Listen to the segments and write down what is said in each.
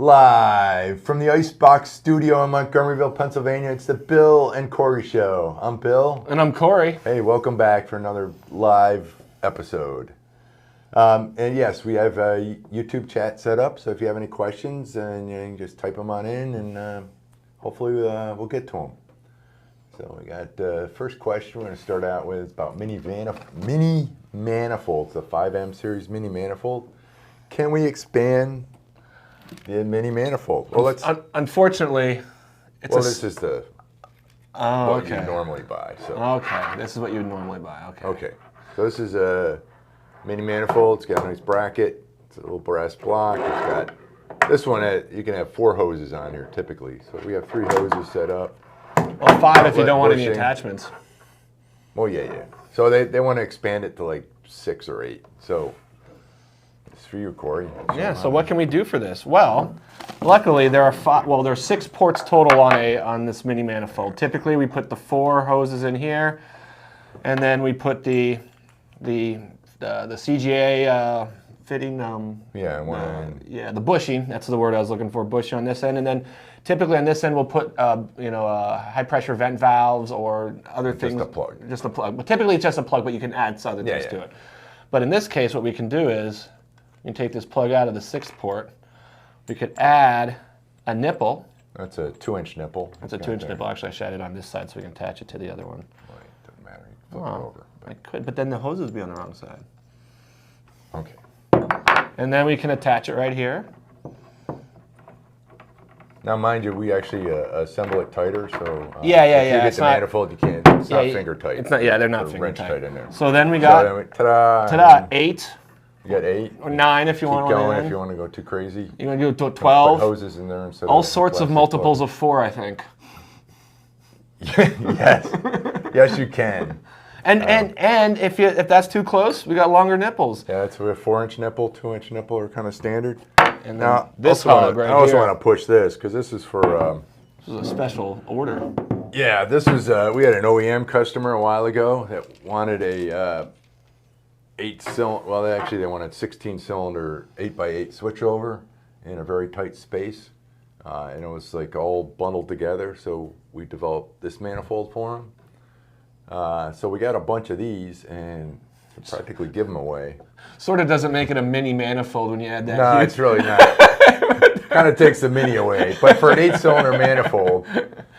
Live from the Icebox Studio in Montgomeryville, Pennsylvania, it's the Bill and Corey Show. I'm Bill. And I'm Corey. Hey, welcome back for another live episode. And yes, we have a YouTube chat set up, so if you have any questions, and you can just type them on in, and hopefully we'll get to them. So we got the first question we're going to start out with about mini manifolds, the 5M series mini manifold. Can we expand the mini manifold? Well, let's. Unfortunately, it's this is the what you normally buy. So. Okay, this is what you would normally buy. Okay. Okay, so this is a mini manifold. It's got a nice bracket. It's a little brass block. It's got this one. You can have 4 hoses on here typically. So we have 3 hoses set up. Well, 5 if you don't want any attachments. Well, yeah. So they want to expand it to like 6 or 8. So. For you, Corey. Yeah. So what can we do for this? Well, luckily there are 5. Well, there's 6 ports total on this mini manifold. Typically, we put the 4 hoses in here, and then we put the CGA fitting. The bushing. That's the word I was looking for. Bush on this end, and then typically on this end we'll put high pressure vent valves or other things. Just a plug. Just a plug. But typically it's just a plug, but you can add other things to it. But in this case, what we can do is. You can take this plug out of the 6th port. We could add a nipple. That's a 2-inch nipple. That's a 2-inch nipple. Actually, I shot it on this side so we can attach it to the other one. Right, doesn't matter. You can flip it over. I could, but then the hoses would be on the wrong side. Okay. And then we can attach it right here. Now, mind you, we actually assemble it tighter, so if you get the manifold, you can't. It's not finger tight. It's not. Yeah, they're not finger tight in there. So then we got. Ta-da! 8. You got 8. Or 9 if you want to go. If you want to go too crazy. You want to do 12. Put hoses in there instead all sorts of multiples of 4, I think. Yes. Yes, you can. And if that's too close, we got longer nipples. Yeah, that's a 4-inch nipple, 2-inch nipple are kind of standard. And now this hog right here. I also want to push this because this is for. This is a special order. Yeah, this is. We had an OEM customer a while ago that wanted a 8-cylinder. Well, they wanted 16-cylinder 8x8 switchover in a very tight space, and it was like all bundled together. So we developed this manifold for them. So we got a bunch of these and practically give them away. Sort of doesn't make it a mini manifold when you add that. No, it's really not. Kind of takes the mini away. But for an 8-cylinder manifold,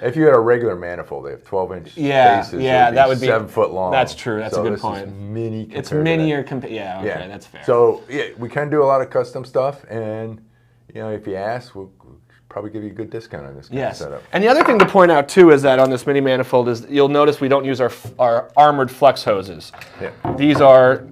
if you had a regular manifold, they have 12-inch spaces. Yeah, that would be 7 foot long. That's true. That's a good point. Is mini. It's minier. Okay, that's fair. So we can do a lot of custom stuff, and if you ask, we'll probably give you a good discount on this kind of setup. And the other thing to point out too is that on this mini manifold is you'll notice we don't use our armored flex hoses. Yeah. These are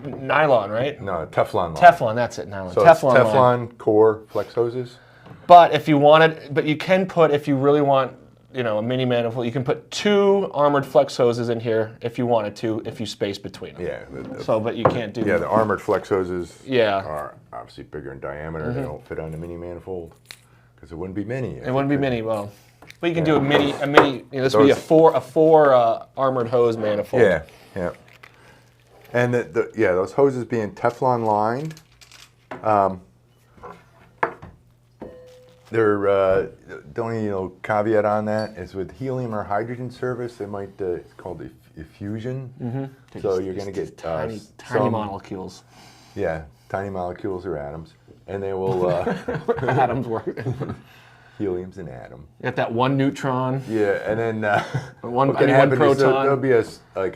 nylon, right? No, Teflon line. Teflon, that's it, nylon. So Teflon core flex hoses. But if you wanted, but you can put, if you really want, a mini manifold, you can put 2 armored flex hoses in here if you wanted to, if you space between them. Yeah. But you can't do. Yeah, the armored flex hoses. Yeah. Are obviously bigger in diameter. They don't fit on the mini manifold because it wouldn't be mini. It wouldn't be mini. Well, but you can do a mini. This would be a four armored hose manifold. Yeah. And those hoses being Teflon lined. The only caveat on that is with helium or hydrogen service, they might it's called effusion. Mm-hmm. So you're going to get tiny molecules. Yeah, tiny molecules or atoms, and they will atoms work. Helium's an atom. You got that 1 neutron. Yeah, and then one proton. There'll be a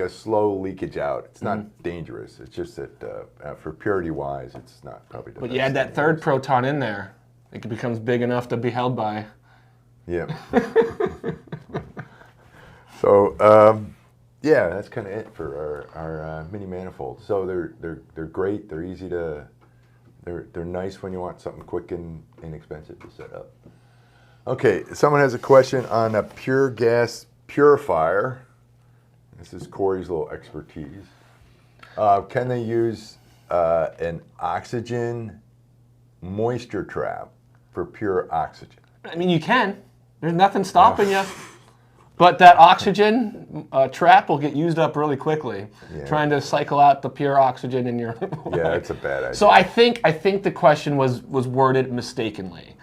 slow leakage out. It's not dangerous. It's just that for purity wise, it's not probably. But you add that 3rd proton in there, it becomes big enough to be held by. Yeah. So that's kind of it for our mini manifolds. So they're great. They're easy to. They're nice when you want something quick and inexpensive to set up. Okay, someone has a question on a PUR-Gas purifier. This is Corey's little expertise. Can they use an oxygen moisture trap for pure oxygen? I mean, you can. There's nothing stopping you. But that oxygen trap will get used up really quickly, trying to cycle out the pure oxygen in your Yeah, it's a bad idea. So I think the question was worded mistakenly.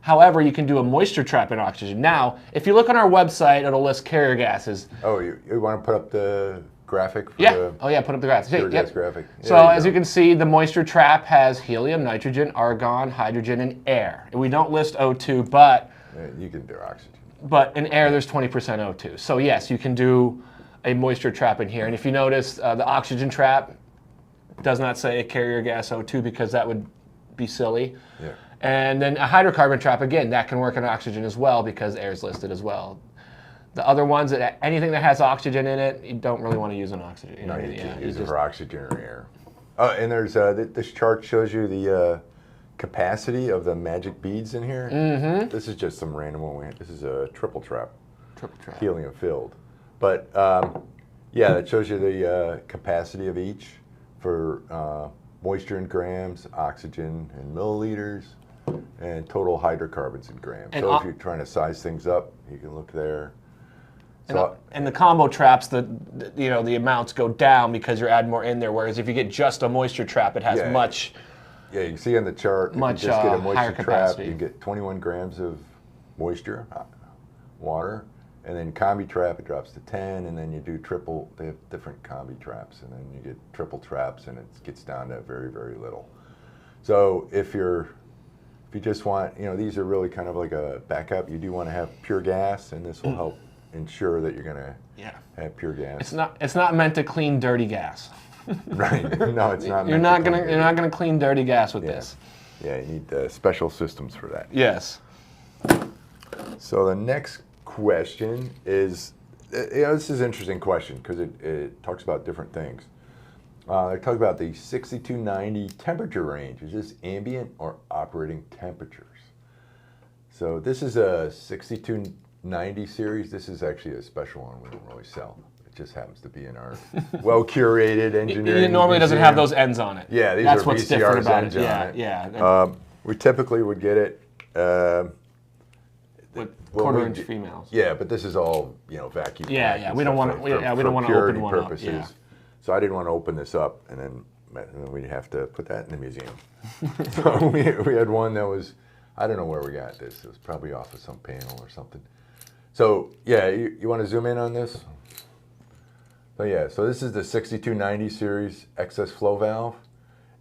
However, you can do a moisture trap in oxygen. Now, if you look on our website, it'll list carrier gases. Oh, you want to put up the graphic? For Yeah. Oh, yeah, put up the graphic. PUR-Gas graphic. So as you can see, the moisture trap has helium, nitrogen, argon, hydrogen, and air. And we don't list O2, but... You can do oxygen. But in air, there's 20% O2. So yes, you can do a moisture trap in here. And if you notice, the oxygen trap does not say a carrier gas O2 because that would be silly. Yeah. And then a hydrocarbon trap, again, that can work in oxygen as well because air is listed as well. The other ones, anything that has oxygen in it, you don't really want to use an oxygen. You No, know, you can't use it for oxygen or air. Oh, and there's this chart shows you the capacity of the magic beads in here. Mm-hmm. This is just some random one. This is a triple trap. Triple trap. Helium filled. But yeah, that shows you the capacity of each for moisture in grams, oxygen in milliliters, and total hydrocarbons in grams. And so if you're trying to size things up, you can look there. So, and the combo traps, the amounts go down because you're adding more in there. Whereas if you get just a moisture trap, it has much. Yeah, you can see on the chart. Much if you just get a moisture trap, capacity. you get 21 grams of moisture, water, and then combi trap it drops to 10, and then you do triple. They have different combi traps, and then you get triple traps, and it gets down to very, very little. So if you just want, these are really kind of like a backup. You do want to have PUR-Gas, and this will help ensure that you're going to have PUR-Gas. It's not meant to clean dirty gas. Right? No, it's not. You're not gonna clean dirty gas with this. Yeah, you need special systems for that. Yes. So the next question is, this is an interesting question because it talks about different things. They talk about the 6290 temperature range. Is this ambient or operating temperatures? So this is a 6290 series. This is actually a special one we don't really sell. It just happens to be in our well-curated engineering. It normally doesn't have those ends on it. Yeah, these That's are what's different VCR's about ends it. on it. Yeah. We typically would get it with quarter-inch females. Yeah, but this is all vacuum. Yeah. We don't want to. We don't want to open one up. Yeah. So I didn't want to open this up, and then we'd have to put that in the museum. So we had one that was, I don't know where we got this. It was probably off of some panel or something. So yeah, you want to zoom in on this? So yeah, so this is the 6290 series excess flow valve,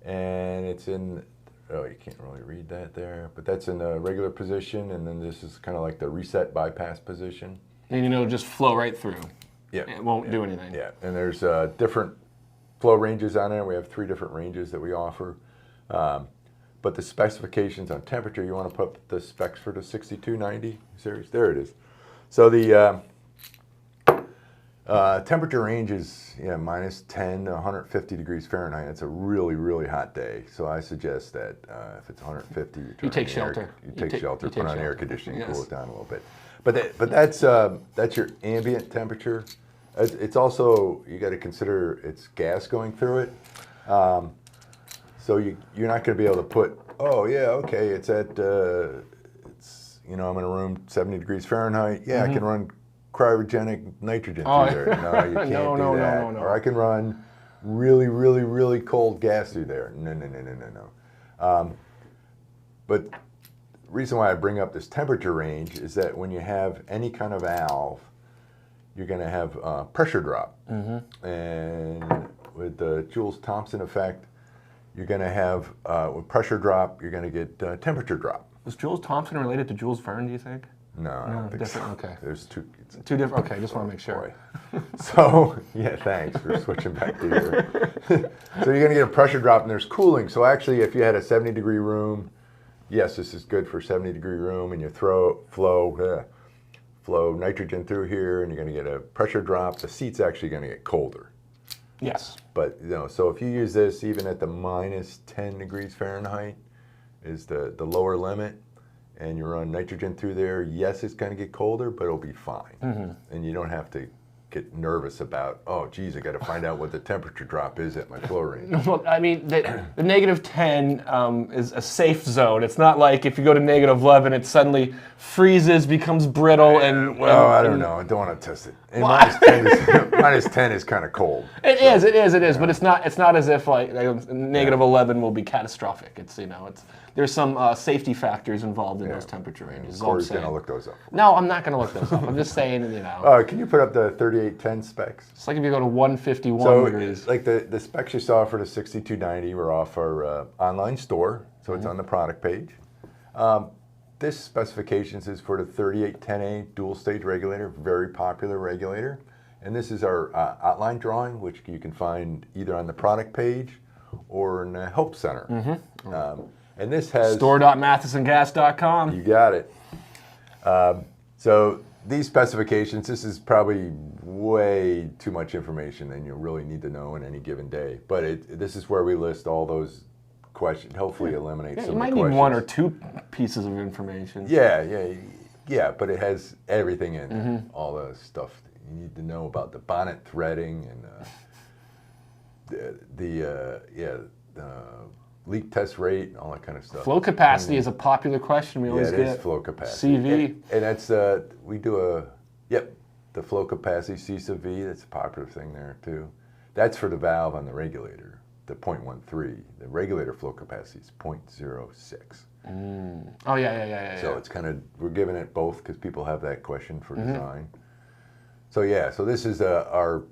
and it's in, you can't really read that there, but that's in the regular position, and then this is kind of like the reset bypass position. And it'll just flow right through. Yeah. It won't do anything. Yeah, and there's different flow ranges on there. We have 3 different ranges that we offer. But the specifications on temperature, you want to put up the specs for the 6290 series? There it is. So the temperature range is minus 10 to 150 degrees Fahrenheit. It's a really, really hot day. So I suggest that if it's 150, you take shelter. You take shelter, put on air conditioning, yes. cool it down a little bit. But that's your ambient temperature. It's also, you got to consider it's gas going through it. So you're not going to be able to put, it's at I'm in a room 70 degrees Fahrenheit. Yeah, I can run cryogenic nitrogen through there. No, you can't do that. No. Or I can run really, really, really cold gas through there. No. But the reason why I bring up this temperature range is that when you have any kind of valve, you're going to have pressure drop. Mm-hmm. And with the Joule-Thomson effect, you're going to have, with pressure drop, you're going to get temperature drop. Was Joule-Thomson related to Jules Verne, do you think? No, I don't think so. Okay. There's two different. Okay, just want to make sure. So, yeah, thanks for switching back to your. So you're going to get a pressure drop and there's cooling. So actually, if you had a 70-degree room, yes, this is good for a 70-degree room, and you flow nitrogen through here, and you're going to get a pressure drop. The seat's actually going to get colder. Yes. But so if you use this even at the minus 10 degrees Fahrenheit is the lower limit, and you run nitrogen through there, yes, it's going to get colder, but it'll be fine. Mm-hmm. And you don't have to get nervous about, oh, geez, I got to find out what the temperature drop is at my flow range. Well, I mean, the -10 is a safe zone. It's not like if you go to -11, it suddenly freezes, becomes brittle, and... Well, I don't know. I don't want to test it. And -10 is kind of cold. It is, but it's not as if like -11 will be catastrophic. It's, you know, there's some safety factors involved in those temperature ranges. Corey's going to look those up. No, I'm not going to look those up. I'm just saying, you know. Can you put up the 3810 specs? It's like if you go to 151 degrees. So, like the specs you saw for the 6290 were off our online store, so it's on the product page. This specifications is for the 3810A dual stage regulator, very popular regulator. And this is our outline drawing, which you can find either on the product page or in the Help Center. And this has... store.mathesongas.com. You got it. So these specifications, this is probably way too much information than you really need to know in any given day. But this is where we list all those questions, hopefully eliminate some of the questions. You might need 1 or 2 pieces of information. Yeah, but it has everything in there, all the stuff you need to know about the bonnet threading and the leak test rate and all that kind of stuff. Flow capacity is a popular question we always get. Yeah, it is flow capacity. CV. And that's, we do the flow capacity, C sub V, that's a popular thing there too. That's for the valve on the regulator, the 0.13. The regulator flow capacity is 0.06. Oh, yeah. So it's kind of, we're giving it both because people have that question for design. So so this is our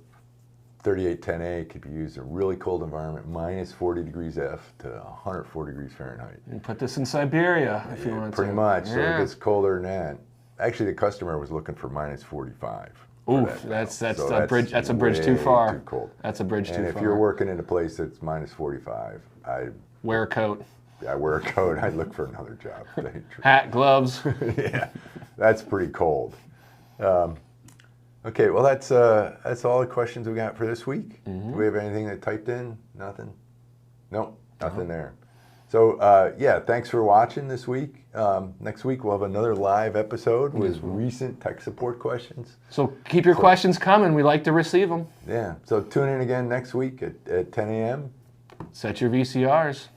3810A could be used in a really cold environment, -40 degrees F to 104 degrees Fahrenheit. You put this in Siberia if you want to. Pretty much. So it gets colder than that. Actually, the customer was looking for -45. Oof, that's a bridge. That's a bridge too far. Too cold. That's a bridge too far. And if you're working in a place that's -45, wear a coat. I wear a coat. I'd look for another job. Hat, gloves. Yeah, that's pretty cold. Okay, well that's all the questions we got for this week. Do we have anything that typed in? Nothing? Nope, nothing there. So thanks for watching this week. Next week we'll have another live episode with recent tech support questions. So keep your questions coming. We like to receive them. Yeah, so tune in again next week at 10 a.m. Set your VCRs.